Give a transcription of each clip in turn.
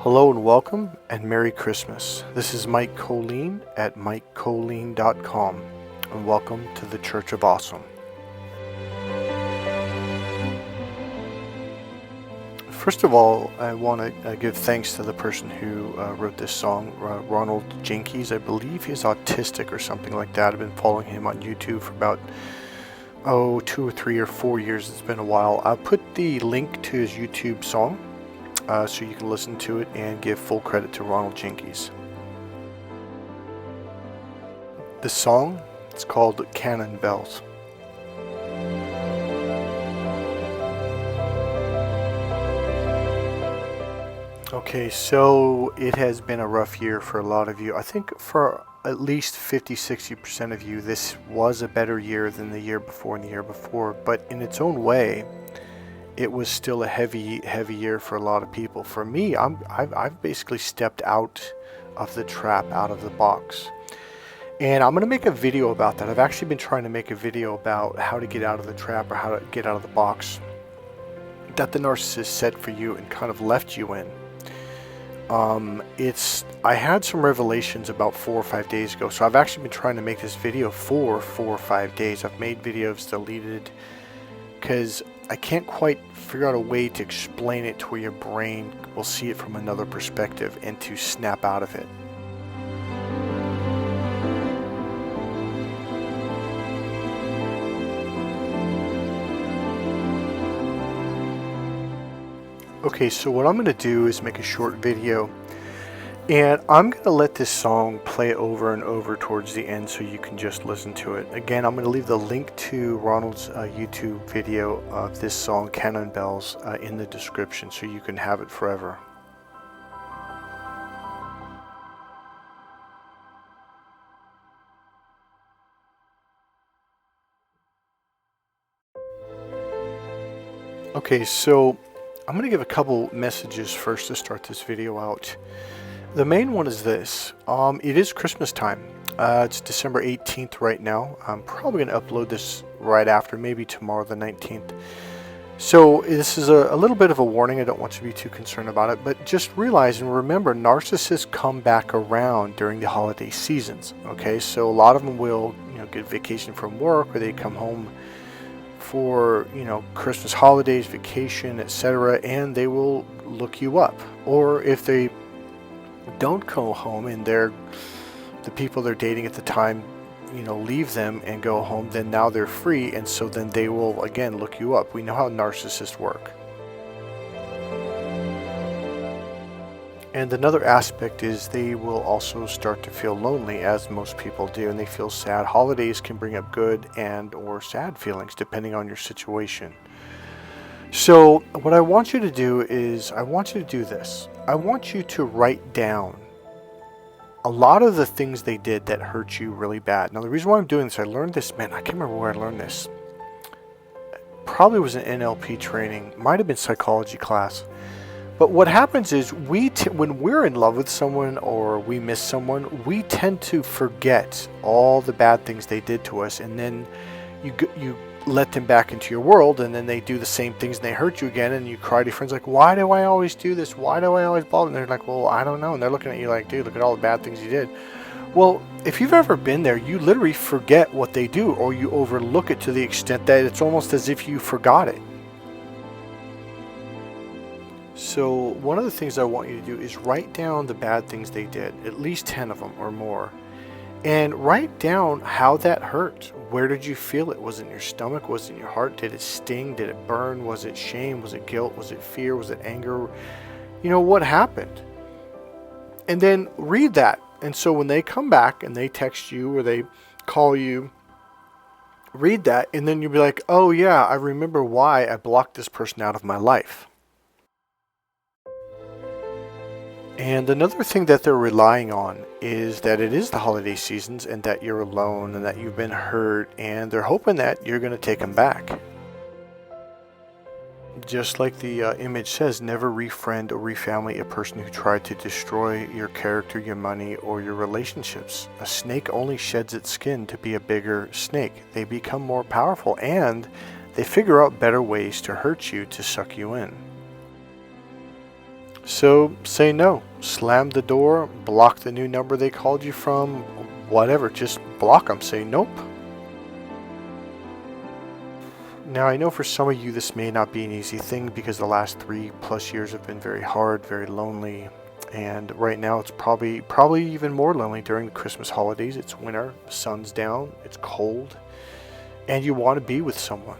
Hello and welcome, and Merry Christmas. This is Mike Kollin at MikeKollin.com, and welcome to the Church of Awesome. First of all, I want to give thanks to the person who wrote this song, Ronald Jenkees. I believe he's autistic or something like that. I've been following him on YouTube for about 2 or 3 or 4 years. It's been a while. I'll put the link to his YouTube song so you can listen to it and give full credit to Ronald Jenkees. The song, it's called Canon Bells. Okay, so it has been a rough year for a lot of you. I think for at least 50-60% of you, this was a better year than the year before and the year before, but in its own way, it was still a heavy year for a lot of people. For me, I've basically stepped out of the trap, out of the box. And I'm going to make a video about that. I've actually been trying to make a video about how to get out of the trap or how to get out of the box that the narcissist set for you and kind of left you in. I had some revelations about 4 or 5 days ago, so I've actually been trying to make this video for 4 or 5 days. I've made videos deleted because I can't quite figure out a way to explain it to where your brain will see it from another perspective and to snap out of it. Okay, so what I'm going to do is make a short video, and I'm going to let this song play over and over towards the end so you can just listen to it. Again, I'm going to leave the link to Ronald's YouTube video of this song, Canon Bells, in the description so you can have it forever. Okay, so I'm going to give a couple messages first to start this video out. The main one is this. It is Christmas time. It's December 18th right now. I'm probably going to upload this right after, maybe tomorrow the 19th. So this is a little bit of a warning. I don't want you to be too concerned about it, but just realize and remember, narcissists come back around during the holiday seasons. Okay, so a lot of them will, get vacation from work, or they come home for Christmas holidays, vacation, etc., and they will look you up. Or if they don't go home and the people they're dating at the time leave them and go home, then now they're free, and so then they will again look you up. We know how narcissists work. And another aspect is they will also start to feel lonely, as most people do, and they feel sad. Holidays can bring up good and or sad feelings depending on your situation. So what I want you to do is, I want you to do this. I want you to write down a lot of the things they did that hurt you really bad. Now the reason why I'm doing this, I learned this, I can't remember where I learned this. Probably was an NLP training, might have been psychology class. But what happens is when we're in love with someone or we miss someone, we tend to forget all the bad things they did to us, and then you let them back into your world, and then they do the same things and they hurt you again, and you cry to your friends like, why do I always do this? Why do I always bother? And they're like, well, I don't know. And they're looking at you like, dude, look at all the bad things you did. Well, if you've ever been there, you literally forget what they do, or you overlook it to the extent that it's almost as if you forgot it. So one of the things I want you to do is write down the bad things they did, at least 10 of them or more, and write down how that hurt. Where did you feel it? Was it in your stomach? Was it in your heart? Did it sting? Did it burn? Was it shame? Was it guilt? Was it fear? Was it anger? What happened? And then read that. And so when they come back and they text you or they call you, read that, and then you'll be like, oh yeah, I remember why I blocked this person out of my life. And another thing that they're relying on is that it is the holiday seasons and that you're alone and that you've been hurt, and they're hoping that you're going to take them back. Just like the image says, never refriend or refamily a person who tried to destroy your character, your money, or your relationships. A snake only sheds its skin to be a bigger snake. They become more powerful, and they figure out better ways to hurt you, to suck you in. So say no. Slam the door, block the new number they called you from, whatever. Just block them. Say nope. Now, I know for some of you this may not be an easy thing because the last 3+ years have been very hard, very lonely. And right now it's probably even more lonely during the Christmas holidays. It's winter, the sun's down, it's cold, and you want to be with someone.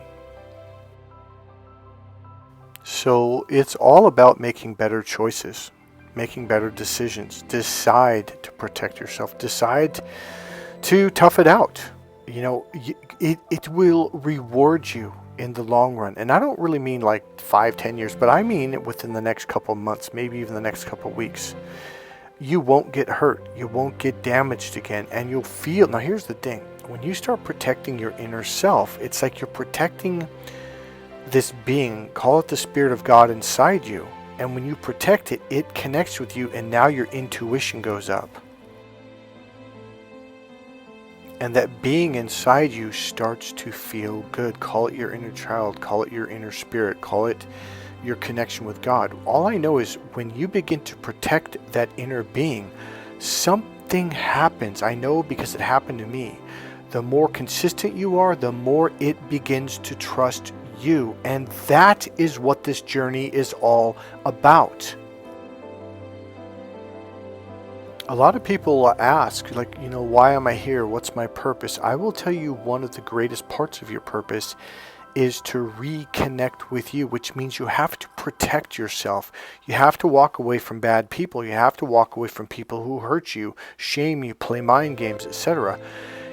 So it's all about making better choices, making better decisions. Decide to protect yourself. Decide to tough it out. You know, it will reward you in the long run. And I don't really mean like 5-10 years, but I mean within the next couple of months, maybe even the next couple of weeks. You won't get hurt. You won't get damaged again. And you'll feel, now here's the thing. When you start protecting your inner self, it's like you're protecting this being, call it the Spirit of God inside you. And when you protect it, it connects with you, and now your intuition goes up. And that being inside you starts to feel good. Call it your inner child, call it your inner spirit, call it your connection with God. All I know is when you begin to protect that inner being, something happens. I know because it happened to me. The more consistent you are, the more it begins to trust you. And that is what this journey is all about. A lot of people ask, like, you know, why am I here? What's my purpose? I will tell you one of the greatest parts of your purpose is to reconnect with you, which means you have to protect yourself. You have to walk away from bad people. You have to walk away from people who hurt you, shame you, play mind games, etc.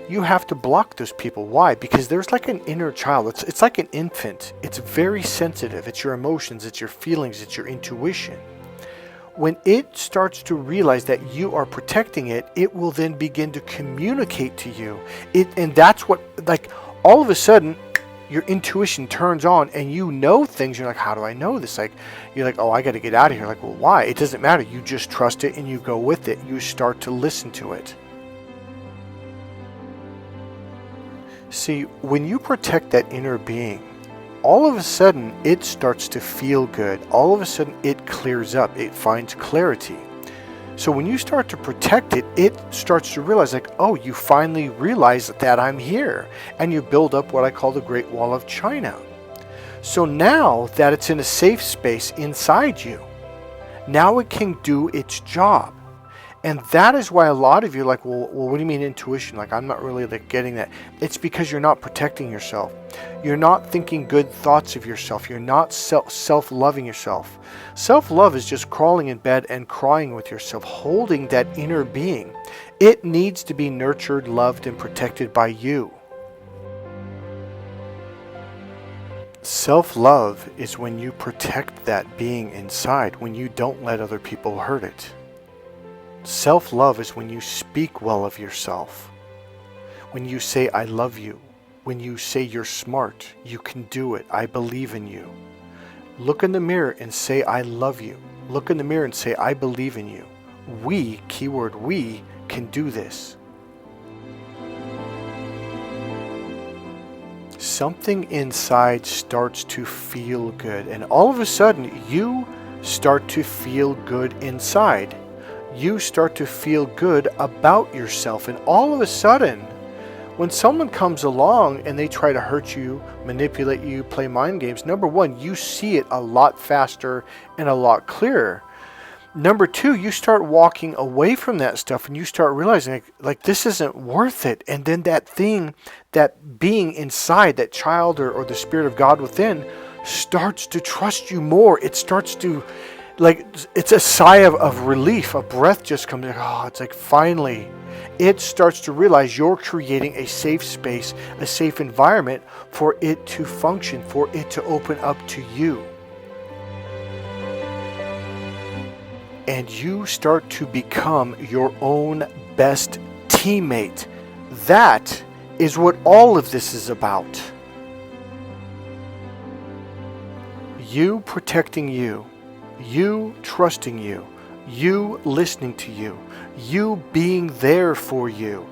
You have to block those people. Why? Because there's like an inner child. It's like an infant. It's very sensitive. It's your emotions, it's your feelings, it's your intuition. When it starts to realize that you are protecting it, it will then begin to communicate to you. And that's what, like, all of a sudden, your intuition turns on and you know things. You're like, how do I know this? Like, you're like, oh, I got to get out of here. Like, well, why? It doesn't matter. You just trust it and you go with it. You start to listen to it. See, when you protect that inner being, all of a sudden it starts to feel good. All of a sudden it clears up. It finds clarity. So when you start to protect it, it starts to realize, like, oh, you finally realize that I'm here. And you build up what I call the Great Wall of China. So now that it's in a safe space inside you, now it can do its job. And that is why a lot of you are like, well, what do you mean intuition? Like, I'm not really like getting that. It's because you're not protecting yourself. You're not thinking good thoughts of yourself. You're not self-loving yourself. Self-love is just crawling in bed and crying with yourself, holding that inner being. It needs to be nurtured, loved, and protected by you. Self-love is when you protect that being inside, when you don't let other people hurt it. Self-love is when you speak well of yourself, when you say, I love you, when you say you're smart, you can do it, I believe in you. Look in the mirror and say, I love you. Look in the mirror and say, I believe in you. We, keyword we, can do this. Something inside starts to feel good, and all of a sudden you start to feel good inside. You start to feel good about yourself. And all of a sudden, when someone comes along and they try to hurt you, manipulate you, play mind games, number one, you see it a lot faster and a lot clearer. Number two, you start walking away from that stuff and you start realizing, like this isn't worth it. And then that thing, that being inside, that child or the Spirit of God within, starts to trust you more. It starts to, like, it's a sigh of relief. A breath just comes in. Oh, it's like finally. It starts to realize you're creating a safe space, a safe environment for it to function, for it to open up to you. And you start to become your own best teammate. That is what all of this is about. You protecting you. You trusting you, you listening to you, you being there for you,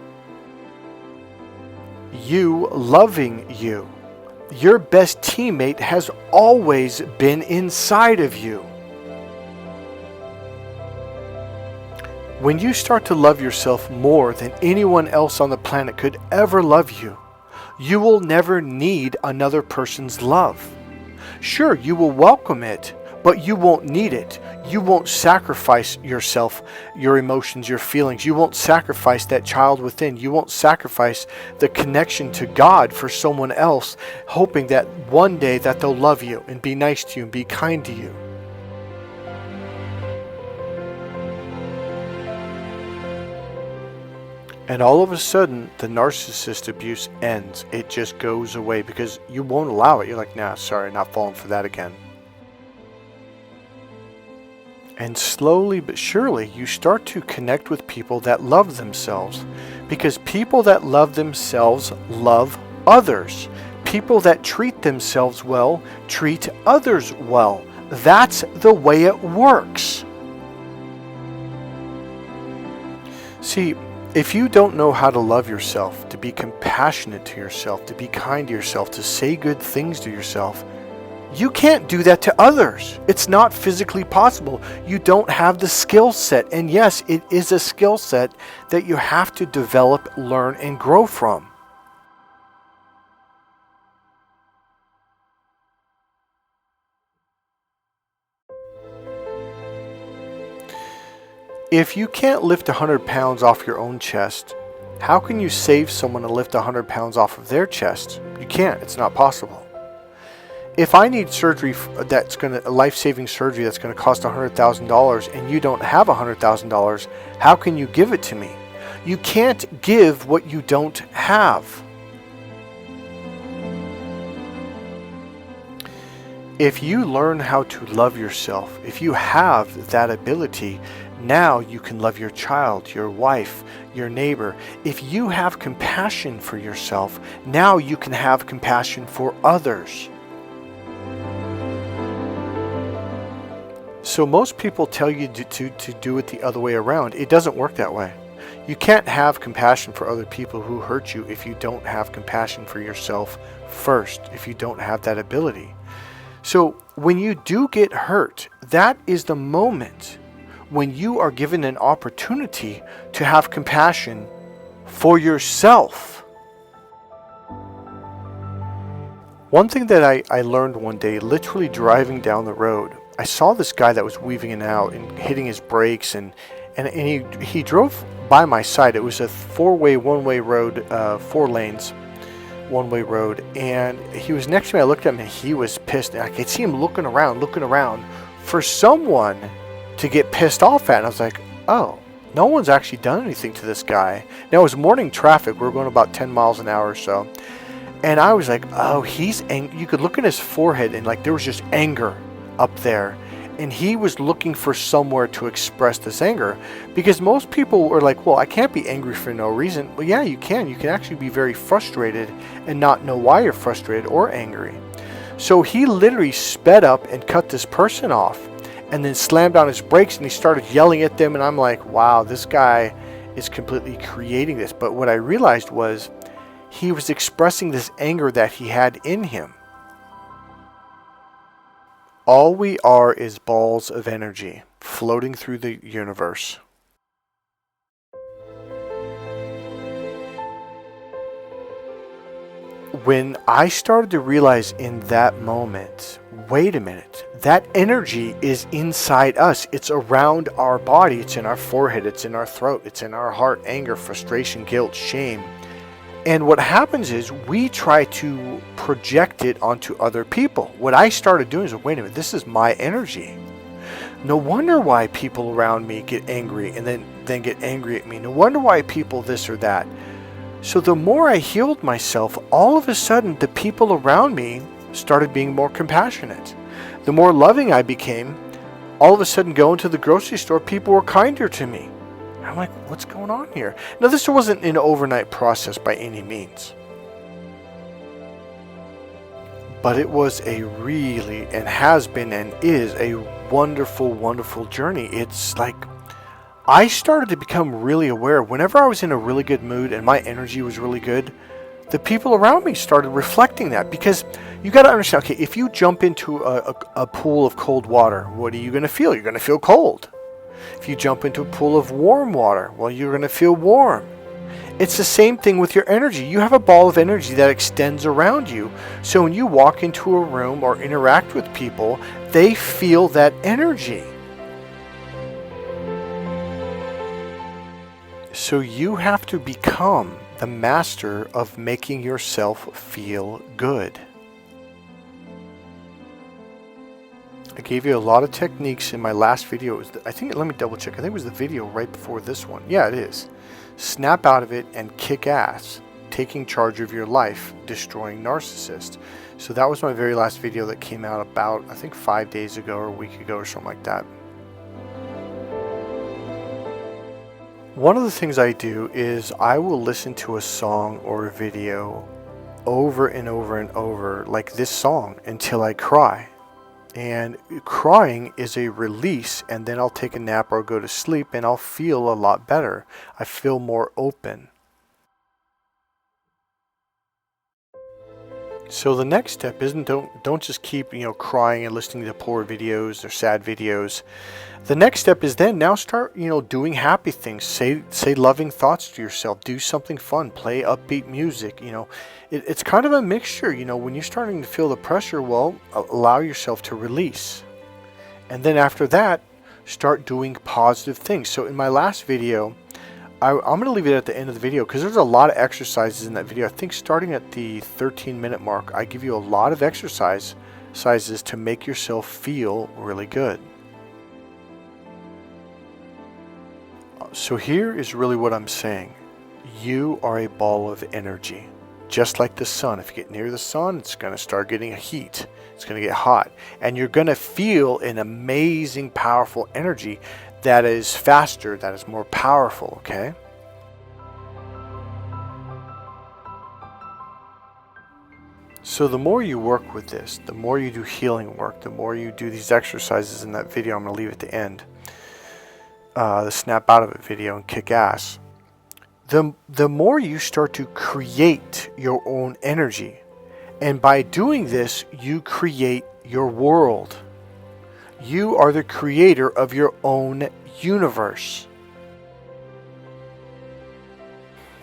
you loving you. Your best teammate has always been inside of you. When you start to love yourself more than anyone else on the planet could ever love you, you will never need another person's love. Sure, you will welcome it, but you won't need it. You won't sacrifice yourself, your emotions, your feelings. You won't sacrifice that child within. You won't sacrifice the connection to God for someone else, hoping that one day that they'll love you and be nice to you and be kind to you. And all of a sudden, the narcissist abuse ends. It just goes away because you won't allow it. You're like, nah, sorry, not falling for that again. And slowly but surely, you start to connect with people that love themselves. Because people that love themselves love others. People that treat themselves well treat others well. That's the way it works. See, if you don't know how to love yourself, to be compassionate to yourself, to be kind to yourself, to say good things to yourself, you can't do that to others. It's not physically possible. You don't have the skill set. And yes, it is a skill set that you have to develop, learn, and grow from. If you can't lift 100 pounds off your own chest, how can you save someone to lift 100 pounds off of their chest? You can't. It's not possible. If I need surgery life-saving surgery that's going to cost $100,000 and you don't have $100,000, how can you give it to me? You can't give what you don't have. If you learn how to love yourself, if you have that ability, now you can love your child, your wife, your neighbor. If you have compassion for yourself, now you can have compassion for others. So most people tell you to do it the other way around. It doesn't work that way. You can't have compassion for other people who hurt you if you don't have compassion for yourself first, if you don't have that ability. So when you do get hurt, that is the moment when you are given an opportunity to have compassion for yourself. One thing that I learned one day, literally driving down the road, I saw this guy that was weaving in and out and hitting his brakes, and he drove by my side. It was a four-way, one-way road, 4 lanes, one-way road, and he was next to me. I looked at him and he was pissed. I could see him looking around for someone to get pissed off at. And I was like, oh, no one's actually done anything to this guy. Now it was morning traffic. We were going about 10 miles an hour or so. And I was like, oh, he's angry. You could look at his forehead and like there was just anger up there. And he was looking for somewhere to express this anger, because most people were like, well, I can't be angry for no reason. Well, yeah, you can. You can actually be very frustrated and not know why you're frustrated or angry. So he literally sped up and cut this person off and then slammed on his brakes and he started yelling at them. And I'm like, wow, this guy is completely creating this. But what I realized was he was expressing this anger that he had in him. All we are is balls of energy floating through the universe. When I started to realize in that moment, wait a minute, that energy is inside us. It's around our body. It's in our forehead. It's in our throat. It's in our heart. Anger, frustration, guilt, shame. And what happens is we try to project it onto other people. What I started doing is, wait a minute, this is my energy. No wonder why people around me get angry and then get angry at me. No wonder why people this or that. So the more I healed myself, all of a sudden the people around me started being more compassionate. The more loving I became, all of a sudden going to the grocery store, people were kinder to me. I'm like, what's going on here? Now, this wasn't an overnight process by any means. But it was a really, and has been and is a wonderful, wonderful journey. It's like, I started to become really aware. Whenever I was in a really good mood and my energy was really good, the people around me started reflecting that. Because you got to understand, okay, if you jump into a pool of cold water, what are you going to feel? You're going to feel cold. If you jump into a pool of warm water, well, you're going to feel warm. It's the same thing with your energy. You have a ball of energy that extends around you. So when you walk into a room or interact with people, they feel that energy. So you have to become the master of making yourself feel good. I gave you a lot of techniques in my last video. Let me double check. I think it was the video right before this one. Yeah, it is. Snap out of it and kick ass. Taking charge of your life, destroying narcissists. So that was my very last video that came out about, I think, 5 days ago or a week ago or something like that. One of the things I do is I will listen to a song or a video over and over and over, like this song, until I cry. And crying is a release, and then I'll take a nap or go to sleep and I'll feel a lot better. I feel more open. So the next step isn't don't just keep crying and listening to poor videos or sad videos. The next step is then now start doing happy things. Say loving thoughts to yourself. Do something fun. Play upbeat music. It's kind of a mixture. When you're starting to feel the pressure, well, allow yourself to release, and then after that, start doing positive things. So in my last video, I'm going to leave it at the end of the video because there's a lot of exercises in that video. I think starting at the 13-minute mark, I give you a lot of exercises to make yourself feel really good. So here is really what I'm saying. You are a ball of energy. Just like the sun. If you get near the sun, it's going to start getting heat. It's going to get hot. And you're going to feel an amazing, powerful energy that is faster, that is more powerful, okay? So the more you work with this, the more you do healing work, the more you do these exercises in that video, I'm going to leave at the end, the snap out of it video and kick ass, the more you start to create your own energy. And by doing this, you create your world. You are the creator of your own universe.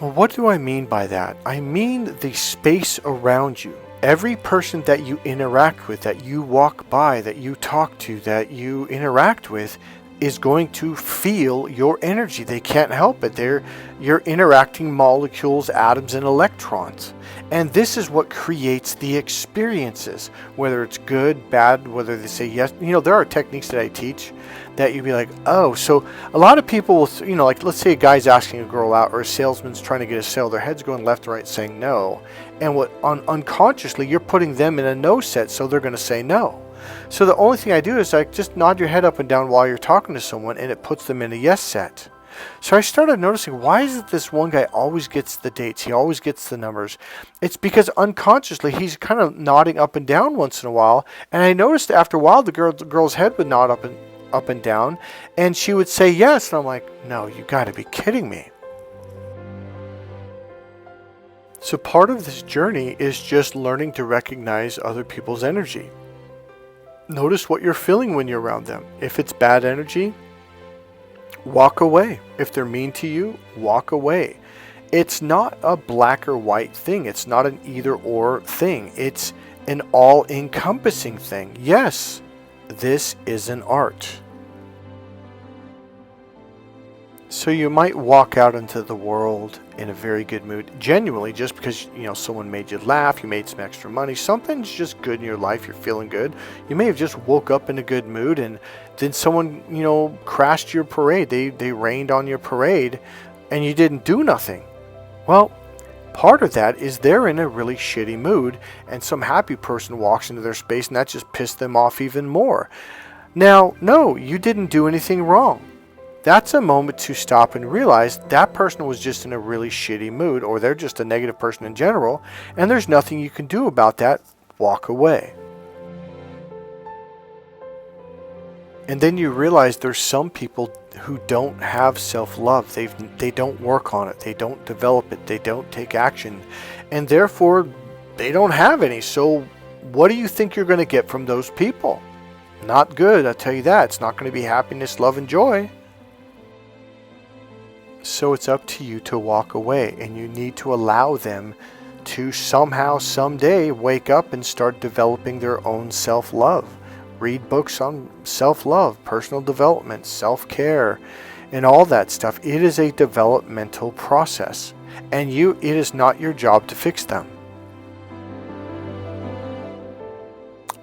Well, what do I mean by that? I mean the space around you. Every person that you interact with, that you walk by, that you talk to, that you interact with, is going to feel your energy. They can't help it. You're interacting molecules, atoms, and electrons. And this is what creates the experiences, whether it's good, bad, whether they say yes. There are techniques that I teach that you'd be like, oh, so a lot of people will, like let's say a guy's asking a girl out or a salesman's trying to get a sale, their head's going left and right saying no. And unconsciously, you're putting them in a no set, so they're going to say no. So the only thing I do is I just nod your head up and down while you're talking to someone, and it puts them in a yes set. So I started noticing, why is it this one guy always gets the dates? He always gets the numbers. It's because unconsciously he's kind of nodding up and down once in a while. And I noticed after a while the girl's head would nod up and down, and she would say yes. And I'm like, no, you got to be kidding me. So part of this journey is just learning to recognize other people's energy. Notice what you're feeling when you're around them. If it's bad energy, walk away. If they're mean to you, walk away. It's not a black or white thing. It's not an either or thing. It's an all-encompassing thing. Yes, this is an art. So you might walk out into the world in a very good mood, genuinely, just because someone made you laugh, you made some extra money, something's just good in your life, you're feeling good. You may have just woke up in a good mood, and then someone crashed your parade. They rained on your parade, and you didn't do nothing. Well, part of that is they're in a really shitty mood, and some happy person walks into their space, and that just pissed them off even more. Now, no, you didn't do anything wrong. That's a moment to stop and realize that person was just in a really shitty mood, or they're just a negative person in general, and there's nothing you can do about that. Walk away. And then you realize there's some people who don't have self-love. They don't work on it. They don't develop it. They don't take action. And therefore, they don't have any. So what do you think you're going to get from those people? Not good, I'll tell you that. It's not going to be happiness, love, and joy. So it's up to you to walk away, and you need to allow them to somehow, someday, wake up and start developing their own self-love. Read books on self-love, personal development, self-care, and all that stuff. It is a developmental process, and it is not your job to fix them.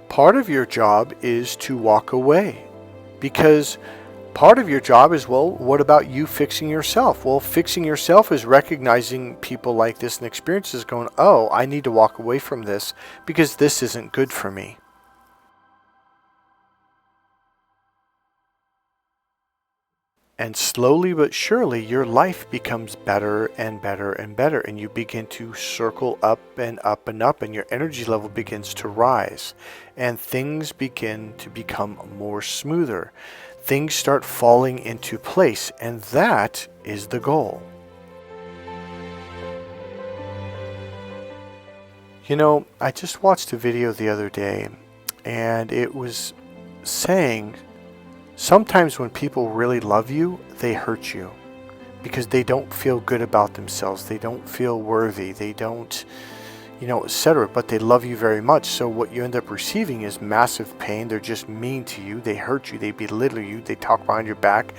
Part of your job is to walk away, because part of your job is, well, what about you fixing yourself? Well, fixing yourself is recognizing people like this and experiences going, oh, I need to walk away from this because this isn't good for me. And slowly but surely, your life becomes better and better and better, and you begin to circle up and up and up, and your energy level begins to rise, and things begin to become more smoother. Things start falling into place, and that is the goal. You know, I just watched a video the other day, and it was saying sometimes when people really love you, they hurt you because they don't feel good about themselves. They don't feel worthy. They don't, etc. But they love you very much. So what you end up receiving is massive pain. They're just mean to you. They hurt you. They belittle you. They talk behind your back.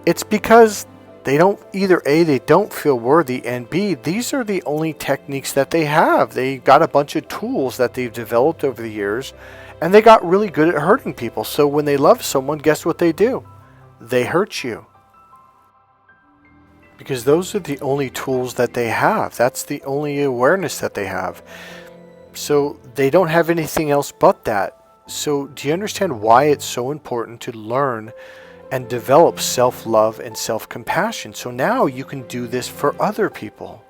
It's because they don't, either A, they don't feel worthy, and B, these are the only techniques that they have. They got a bunch of tools that they've developed over the years, and they got really good at hurting people. So when they love someone, guess what they do? They hurt you. Because those are the only tools that they have. That's the only awareness that they have. So they don't have anything else but that. So do you understand why it's so important to learn and develop self-love and self-compassion? So now you can do this for other people.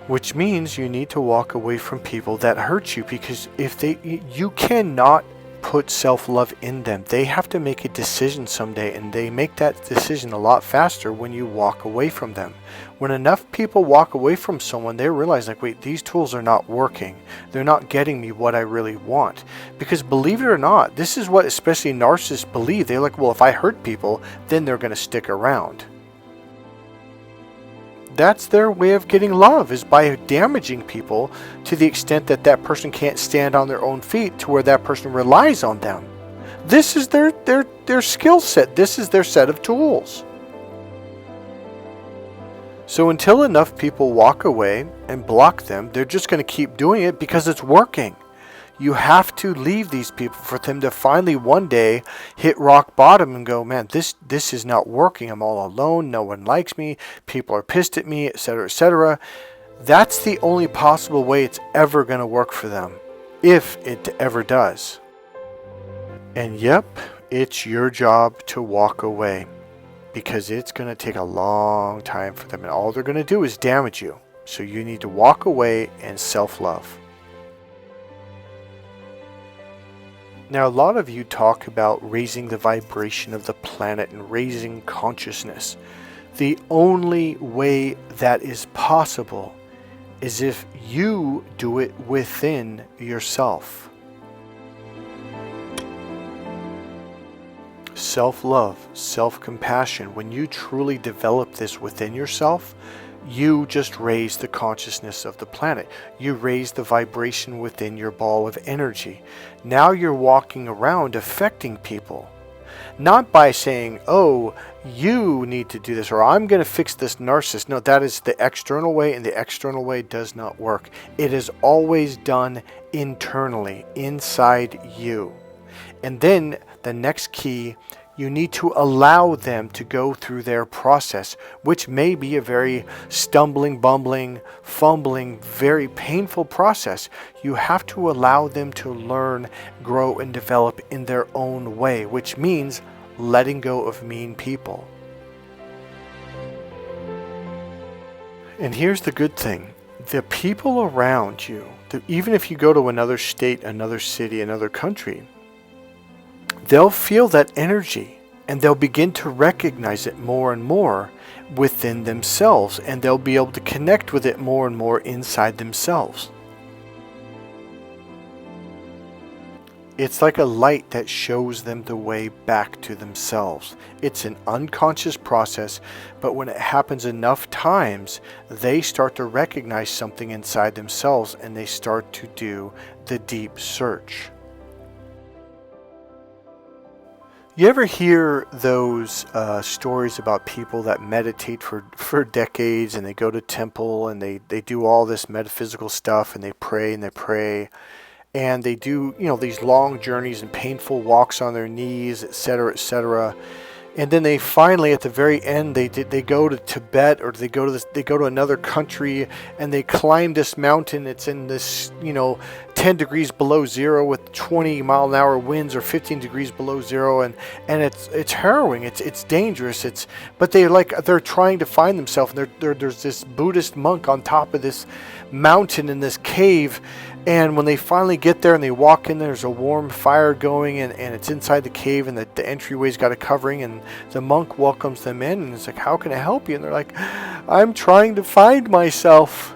Which means you need to walk away from people that hurt you, because you cannot put self-love in them. They have to make a decision someday, and they make that decision a lot faster when you walk away from them. When enough people walk away from someone, they realize, like, wait, these tools are not working. They're not getting me what I really want. Because believe it or not, this is what especially narcissists believe. They're like, well, if I hurt people, then they're going to stick around. That's their way of getting love, is by damaging people to the extent that that person can't stand on their own feet, to where that person relies on them. This is their skill set. This is their set of tools. So until enough people walk away and block them, they're just going to keep doing it because it's working. You have to leave these people for them to finally one day hit rock bottom and go, man, this is not working. I'm all alone. No one likes me. People are pissed at me, etc., etc. That's the only possible way it's ever going to work for them, if it ever does. And yep, it's your job to walk away, because it's going to take a long time for them, and all they're going to do is damage you. So you need to walk away and self-love. Now, a lot of you talk about raising the vibration of the planet and raising consciousness. The only way that is possible is if you do it within yourself. Self-love, self-compassion, when you truly develop this within yourself, you just raise the consciousness of the planet. You raise the vibration within your ball of energy. Now you're walking around affecting people. Not by saying, oh, you need to do this, or I'm going to fix this narcissist. No, that is the external way, and the external way does not work. It is always done internally, inside you. And then the next key, you need to allow them to go through their process, which may be a very stumbling, bumbling, fumbling, very painful process. You have to allow them to learn, grow, and develop in their own way, which means letting go of mean people. And here's the good thing. The people around you, even if you go to another state, another city, another country, they'll feel that energy, and they'll begin to recognize it more and more within themselves, and they'll be able to connect with it more and more inside themselves. It's like a light that shows them the way back to themselves. It's an unconscious process, but when it happens enough times, they start to recognize something inside themselves and they start to do the deep search. You ever hear those stories about people that meditate for decades, and they go to temple and they do all this metaphysical stuff, and they pray and they pray, and they do, these long journeys and painful walks on their knees, etc., etc. And then they finally, at the very end, they go to Tibet, or they go to another country, and they climb this mountain. It's in this 10 degrees below zero with 20-mile-an-hour winds, or 15 degrees below zero, and it's harrowing. It's dangerous. But they're trying to find themselves. And there's this Buddhist monk on top of this mountain in this cave. And when they finally get there and they walk in, there's a warm fire going, and it's inside the cave, and the entryway's got a covering, and the monk welcomes them in, and it's like, how can I help you? And they're like, I'm trying to find myself.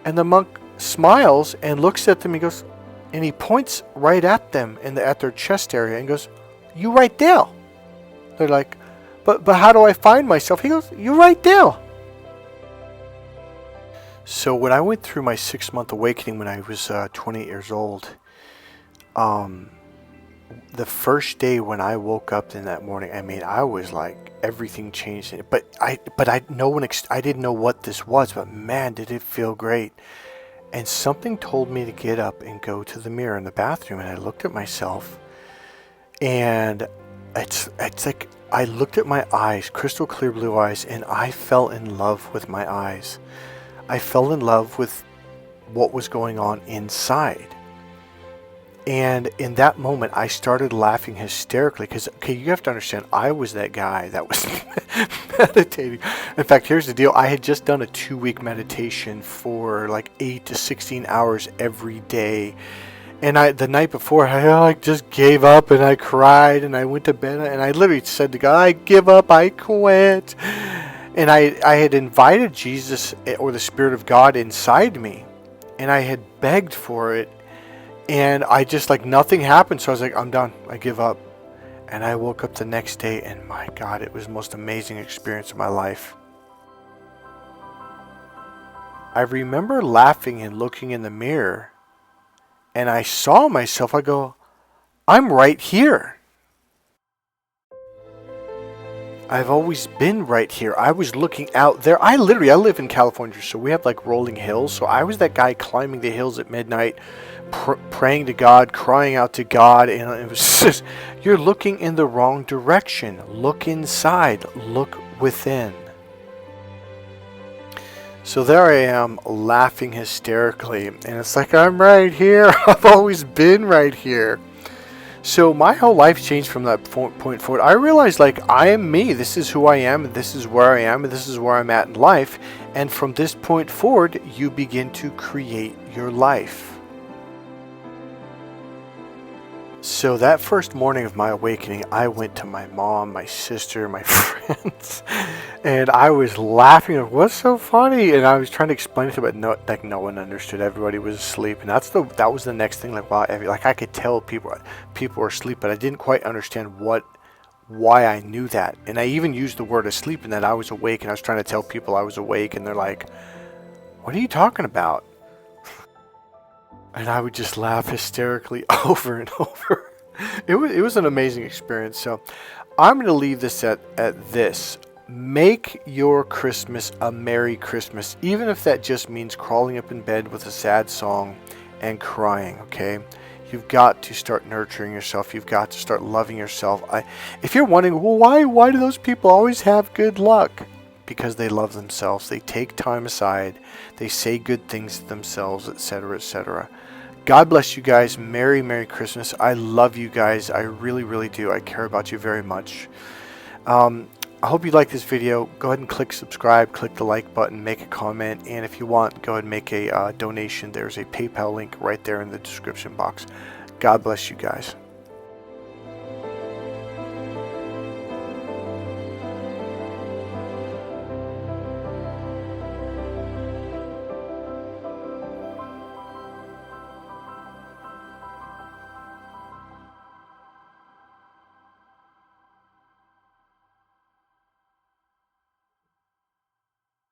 And the monk smiles and looks at them. He goes, and he points right at them at their chest area and goes, you right there. They're like, but how do I find myself? He goes, you right there. So when I went through my 6-month awakening when I was 28 years old, the first day when I woke up in that morning, I was like, everything changed. But I didn't know what this was, but man, did it feel great. And something told me to get up and go to the mirror in the bathroom, and I looked at myself, and it's like I looked at my eyes, crystal clear blue eyes, and I fell in love with my eyes. I fell in love with what was going on inside. And in that moment, I started laughing hysterically because, you have to understand, I was that guy that was meditating. In fact, here's the deal. I had just done a 2-week meditation for like 8 to 16 hours every day. And the night before, I just gave up, and I cried, and I went to bed, and I literally said to God, I give up, I quit. And I had invited Jesus, or the Spirit of God, inside me, and I had begged for it, and I just, nothing happened. So I was like, I'm done, I give up. And I woke up the next day, and my God, it was the most amazing experience of my life. I remember laughing and looking in the mirror, and I saw myself. I go, I'm right here. I've always been right here. I was looking out there. I live in California, so we have rolling hills. So I was that guy climbing the hills at midnight, praying to God, crying out to God. And it was just, you're looking in the wrong direction. Look inside. Look within. So there I am, laughing hysterically. And it's like, I'm right here. I've always been right here. So my whole life changed from that point forward. I realized, I am me. This is who I am, and this is where I am, and this is where I'm at in life. And from this point forward, you begin to create your life. So that first morning of my awakening, I went to my mom, my sister, my friends, and I was laughing. What's so funny? And I was trying to explain it to them, but no one understood. Everybody was asleep, and that was the next thing. Wow, I could tell people were asleep, but I didn't quite understand why I knew that. And I even used the word asleep, and that I was awake, and I was trying to tell people I was awake, and they're like, "What are you talking about?" And I would just laugh hysterically over and over. It was an amazing experience. So I'm going to leave this at this. Make your Christmas a Merry Christmas, even if that just means crawling up in bed with a sad song and crying, okay? You've got to start nurturing yourself. You've got to start loving yourself. If you're wondering, well, why do those people always have good luck? Because they love themselves. They take time aside. They say good things to themselves, etc., etc. God bless you guys. Merry, Merry Christmas. I love you guys. I really, really do. I care about you very much. I hope you like this video. Go ahead and click subscribe, click the like button, make a comment, and if you want, go ahead and make a donation. There's a PayPal link right there in the description box. God bless you guys.